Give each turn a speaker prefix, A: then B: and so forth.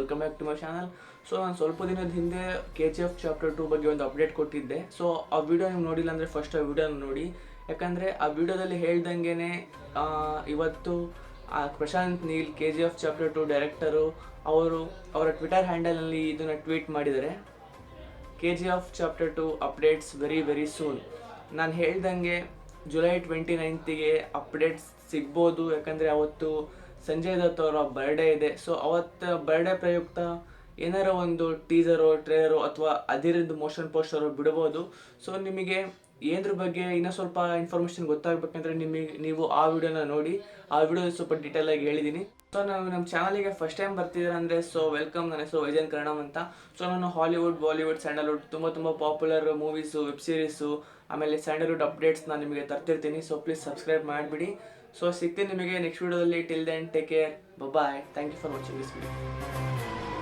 A: Welcome back to my channel. So ನಾನು ಸ್ವಲ್ಪ ದಿನದ ಹಿಂದೆ KGF ಚಾಪ್ಟರ್ 2 ಬಗ್ಗೆ ಒಂದು ಅಪ್ಡೇಟ್ ಕೊಟ್ಟಿದ್ದೆ. ಸೊ ಆ ವಿಡಿಯೋ ನೀವು ನೋಡಿಲ್ಲ ಅಂದರೆ ಫಸ್ಟ್ ಆ ವಿಡಿಯೋನ ನೋಡಿ, ಯಾಕಂದರೆ ಆ ವಿಡಿಯೋದಲ್ಲಿ ಹೇಳ್ದಂಗೆ ಇವತ್ತು Prashanth Neel KGF chapter 2 director ಅವರ ಟ್ವಿಟರ್ ಹ್ಯಾಂಡಲ್ನಲ್ಲಿ ಇದನ್ನು ಟ್ವೀಟ್ ಮಾಡಿದ್ದಾರೆ. KGF chapter 2 updates very very soon. ನಾನು ಹೇಳ್ದಂಗೆ ಜುಲೈ 29ಗೆ ಅಪ್ಡೇಟ್ಸ್ ಸಿಗ್ಬೋದು, ಯಾಕಂದರೆ ಅವತ್ತು ಸಂಜಯ್ ದತ್ ಅವರ ಬರ್ಡೇ ಇದೆ. ಸೊ ಅವತ್ತು ಬರ್ಡೇ ಪ್ರಯುಕ್ತ ಏನಾರ ಒಂದು ಟೀಸರು ಟ್ರೇಲರು ಅಥವಾ ಅದಿರಿಂದ ಮೋಷನ್ ಪೋಸ್ಟರು ಬಿಡ್ಬೋದು. ಸೊ ನಿಮಗೆ ಏದ್ರ ಬಗ್ಗೆ ಇನ್ನೂ ಸ್ವಲ್ಪ ಇನ್ಫಾರ್ಮೇಷನ್ ಗೊತ್ತಾಗಬೇಕಂದ್ರೆ ನೀವು ಆ ವಿಡಿಯೋನ ನೋಡಿ. ಆ ವಿಡಿಯೋದಲ್ಲಿ ಸ್ವಲ್ಪ ಡೀಟೇಲಾಗಿ ಹೇಳಿದ್ದೀನಿ. ಸೊ ನಾವು ನಮ್ಮ ಚಾನಲಿಗೆ ಫಸ್ಟ್ ಟೈಮ್ ಬರ್ತಿದ್ದೀರ ಅಂದರೆ ಸೊ ವೆಲ್ಕಮ್. ನನ್ನ ಹೆಸರು ವೈಜಯಂತ್ ಕರ್ಣಮ್ ಅಂತ. ಸೊ ನಾನು ಹಾಲಿವುಡ್, ಬಾಲಿವುಡ್, ಸ್ಯಾಂಡಲ್ವುಡ್ ತುಂಬ ಪಾಪ್ಯುಲರ್ ಮೂವೀಸು, ವೆಬ್ ಸೀರೀಸು, ಆಮೇಲೆ ಸ್ಯಾಂಡಲ್ವುಡ್ ಅಪ್ಡೇಟ್ಸ್ನ ನಿಮಗೆ ತರ್ತಿರ್ತೀನಿ. ಸೊ ಪ್ಲೀಸ್ ಸಬ್ಸ್ಕ್ರೈಬ್ ಮಾಡಿಬಿಡಿ. ಸೊ ಸಿಗ್ತೀನಿ ನಿಮಗೆ ನೆಕ್ಸ್ಟ್ ವಿಡಿಯೋದಲ್ಲಿ. Till then take care, bye. Thank you for watching this video.